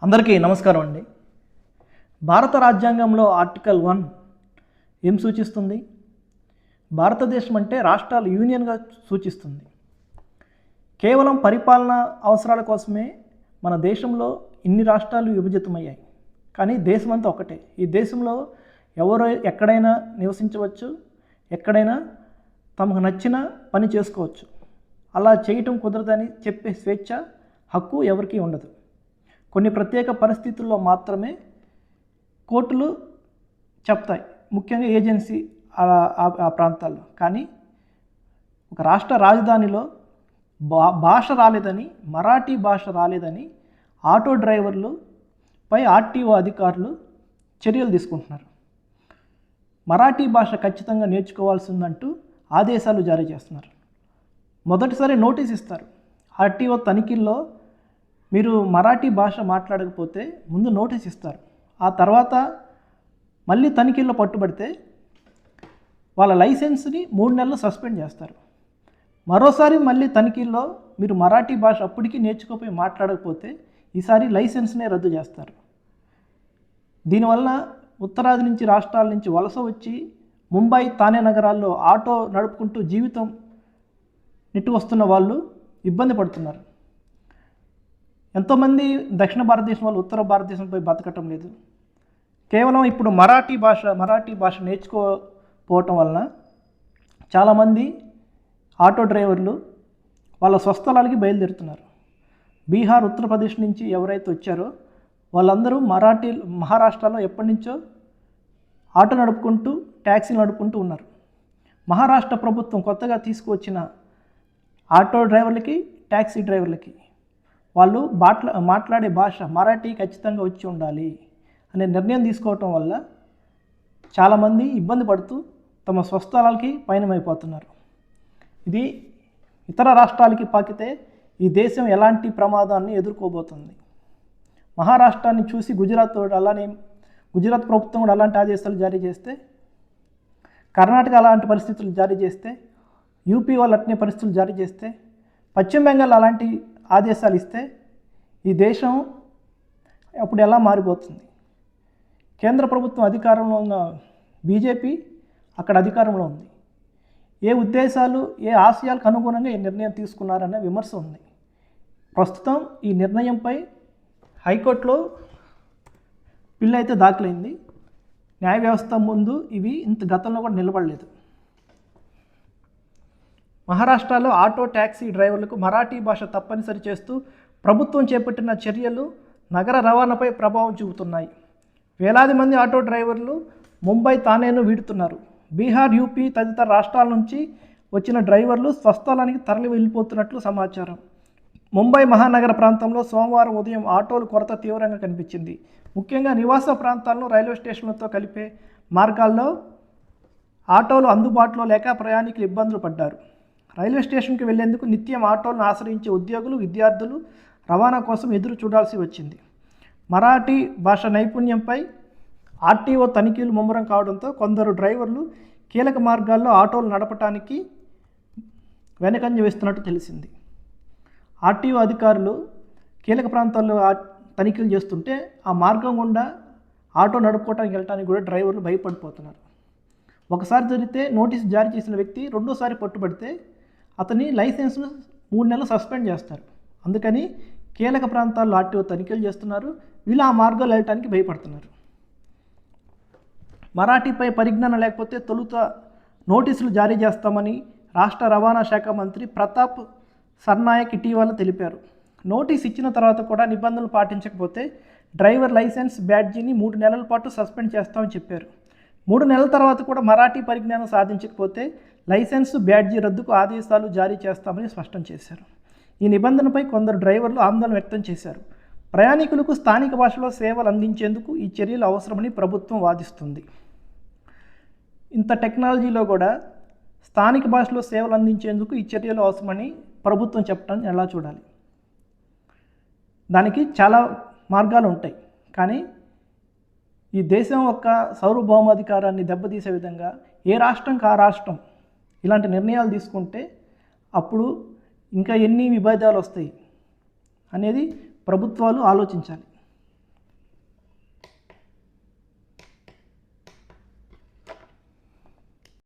అందరికీ నమస్కారం అండి. భారత రాజ్యాంగంలో ఆర్టికల్ 1 ఏం సూచిస్తుంది? భారతదేశం అంటే రాష్ట్రాలు యూనియన్గా సూచిస్తుంది. కేవలం పరిపాలన అవసరాల కోసమే మన దేశంలో ఇన్ని రాష్ట్రాలు విభజితమయ్యాయి. కానీ దేశమంతా ఒకటే. ఈ దేశంలో ఎవరు ఎక్కడైనా నివసించవచ్చు, ఎక్కడైనా తమకు నచ్చిన పని చేసుకోవచ్చు. అలా చేయటం కుదరదని చెప్పే స్వేచ్ఛ, హక్కు ఎవరికీ ఉండదు. కొన్ని ప్రత్యేక పరిస్థితుల్లో మాత్రమే కోర్టులు చెప్తాయి, ముఖ్యంగా ఏజెన్సీ ఆ ప్రాంతాల్లో. కానీ ఒక రాష్ట్ర రాజధానిలో భాష రాలేదని, మరాఠీ భాష రాలేదని ఆటో డ్రైవర్లు పై ఆర్టీఓ అధికారులు చర్యలు తీసుకుంటున్నారు. మరాఠీ భాష ఖచ్చితంగా నేర్చుకోవాల్సిందంటూ ఆదేశాలు జారీ చేస్తున్నారు. మొదటిసారి నోటీస్ ఇస్తారు. ఆర్టీఓ తనిఖీల్లో మీరు మరాఠీ భాష మాట్లాడకపోతే ముందు నోటీస్ ఇస్తారు. ఆ తర్వాత మళ్ళీ తనిఖీల్లో పట్టుబడితే వాళ్ళ లైసెన్స్ని 3 నెలలు సస్పెండ్ చేస్తారు. మరోసారి మళ్ళీ తనిఖీల్లో మీరు మరాఠీ భాష అప్పటికీ నేర్చుకోపోయి మాట్లాడకపోతే ఈసారి లైసెన్స్నే రద్దు చేస్తారు. దీనివల్ల ఉత్తరాది నుంచి రాష్ట్రాల నుంచి వలస వచ్చి ముంబై, తానే నగరాల్లో ఆటో నడుపుకుంటూ జీవితం నెట్టు వస్తున్న వాళ్ళు ఇబ్బంది పడుతున్నారు. ఎంతోమంది దక్షిణ భారతదేశం వాళ్ళు ఉత్తర భారతదేశంపై బతకటం లేదు. కేవలం ఇప్పుడు మరాఠీ భాష నేర్చుకోపోవటం వలన చాలామంది ఆటో డ్రైవర్లు వాళ్ళ స్వస్థలాలకి బయలుదేరుతున్నారు. బీహార్, ఉత్తరప్రదేశ్ నుంచి ఎవరైతే వచ్చారో వాళ్ళందరూ మహారాష్ట్రలో ఎప్పటి నుంచో ఆటో నడుపుకుంటూ, ట్యాక్సీలు నడుపుకుంటూ ఉన్నారు. మహారాష్ట్ర ప్రభుత్వం కొత్తగా తీసుకువచ్చిన ఆటో డ్రైవర్లకి, ట్యాక్సీ డ్రైవర్లకి వాళ్ళు మాట్లాడే భాష మరాఠీ ఖచ్చితంగా వచ్చి ఉండాలి అనే నిర్ణయం తీసుకోవటం వల్ల చాలామంది ఇబ్బంది పడుతూ తమ స్వస్థలాలకి పయనమైపోతున్నారు. ఇది ఇతర రాష్ట్రాలకి పాకితే ఈ దేశం ఎలాంటి ప్రమాదాన్ని ఎదుర్కోబోతుంది. మహారాష్ట్రాన్ని చూసి గుజరాత్ ప్రభుత్వం కూడా అలాంటి ఆదేశాలు జారీ చేస్తే, కర్ణాటక అలాంటి పరిస్థితులు జారీ చేస్తే, యూపీ వాళ్ళు అట్నే పరిస్థితులు జారీ చేస్తే, పశ్చిమ బెంగాల్ అలాంటి ఆదేశాలు ఇస్తే ఈ దేశం అప్పుడు ఎలా మారిపోతుంది? కేంద్ర ప్రభుత్వం అధికారంలో ఉన్న బీజేపీ అక్కడ అధికారంలో ఉంది. ఏ ఉద్దేశాలు, ఏ ఆశయాలకు అనుగుణంగా ఈ నిర్ణయం తీసుకున్నారనే విమర్శ ఉంది. ప్రస్తుతం ఈ నిర్ణయంపై హైకోర్టులో బిల్లు అయితే దాఖలైంది. న్యాయ వ్యవస్థ ముందు ఇవి ఇంత గతంలో కూడా నిలబడలేదు. మహారాష్ట్రలో ఆటో, ట్యాక్సీ డ్రైవర్లకు మరాఠీ భాష తప్పనిసరి చేస్తూ ప్రభుత్వం చేపట్టిన చర్యలు నగర రవాణాపై ప్రభావం చూపుతున్నాయి. వేలాది మంది ఆటో డ్రైవర్లు ముంబై, తానేను వీడుతున్నారు. బీహార్, యూపీ తదితర రాష్ట్రాల నుంచి వచ్చిన డ్రైవర్లు స్వస్థలానికి తరలి వెళ్ళిపోతున్నట్లు సమాచారం. ముంబై మహానగర ప్రాంతంలో సోమవారం ఉదయం ఆటోల కొరత తీవ్రంగా కనిపించింది. ముఖ్యంగా నివాస ప్రాంతాలను రైల్వే స్టేషన్లతో కలిపే మార్గాల్లో ఆటోలు అందుబాటులో లేక ప్రయాణికులు ఇబ్బందులు పడ్డారు. రైల్వే స్టేషన్కి వెళ్లేందుకు నిత్యం ఆటోలను ఆశ్రయించే ఉద్యోగులు, విద్యార్థులు రవాణా కోసం ఎదురు చూడాల్సి వచ్చింది. మరాఠీ భాష నైపుణ్యంపై ఆర్టీఓ తనిఖీలు ముమ్మరం కావడంతో కొందరు డ్రైవర్లు కీలక మార్గాల్లో ఆటోలు నడపడానికి వెనకంజ వేస్తున్నట్టు తెలిసింది. ఆర్టీఓ అధికారులు కీలక ప్రాంతాల్లో తనిఖీలు చేస్తుంటే ఆ మార్గం గుండా ఆటో నడుపుకోవడానికి వెళ్ళడానికి కూడా డ్రైవర్లు భయపడిపోతున్నారు. ఒకసారి జరిగితే నోటీసు జారీ చేసిన వ్యక్తి రెండోసారి పట్టుబడితే అతని లైసెన్స్ను 3 నెలలు సస్పెండ్ చేస్తారు. అందుకని కీలక ప్రాంతాల్లో ఆర్టీఓ తనిఖీలు చేస్తున్నారు. వీళ్ళు ఆ మార్గాలు వెళ్ళటానికి భయపడుతున్నారు. మరాఠీపై పరిజ్ఞానం లేకపోతే తొలుత నోటీసులు జారీ చేస్తామని రాష్ట్ర రవాణా శాఖ మంత్రి ప్రతాప్ సర్నాయక్ ఇటీవల తెలిపారు. నోటీస్ ఇచ్చిన తర్వాత కూడా నిబంధనలు పాటించకపోతే డ్రైవర్ లైసెన్స్, బ్యాడ్జీని 3 నెలల పాటు సస్పెండ్ చేస్తామని చెప్పారు. 3 నెలల తర్వాత కూడా మరాఠీ పరిజ్ఞానం సాధించకపోతే లైసెన్స్, బ్యాడ్జీ రద్దుకు ఆదేశాలు జారీ చేస్తామని స్పష్టం చేశారు. ఈ నిబంధనపై కొందరు డ్రైవర్లు ఆందోళన వ్యక్తం చేశారు. ప్రయాణికులకు స్థానిక భాషలో సేవలు అందించేందుకు ఈ చర్యలు అవసరమని ప్రభుత్వం వాదిస్తుంది. ఇంత టెక్నాలజీలో కూడా స్థానిక భాషలో సేవలు అందించేందుకు ఈ చర్యలు అవసరమని ప్రభుత్వం చెప్పడం ఎలా చూడాలి? దానికి చాలా మార్గాలు ఉంటాయి. కానీ ఈ దేశం యొక్క సార్వభౌమాధికారాన్ని దెబ్బతీసే విధంగా ఏ రాష్ట్రంకి ఆ రాష్ట్రం ఇలాంటి నిర్ణయాలు తీసుకుంటే అప్పుడు ఇంకా ఎన్ని విభేదాలు వస్తాయి అనేది ప్రభుత్వాలు ఆలోచించాలి.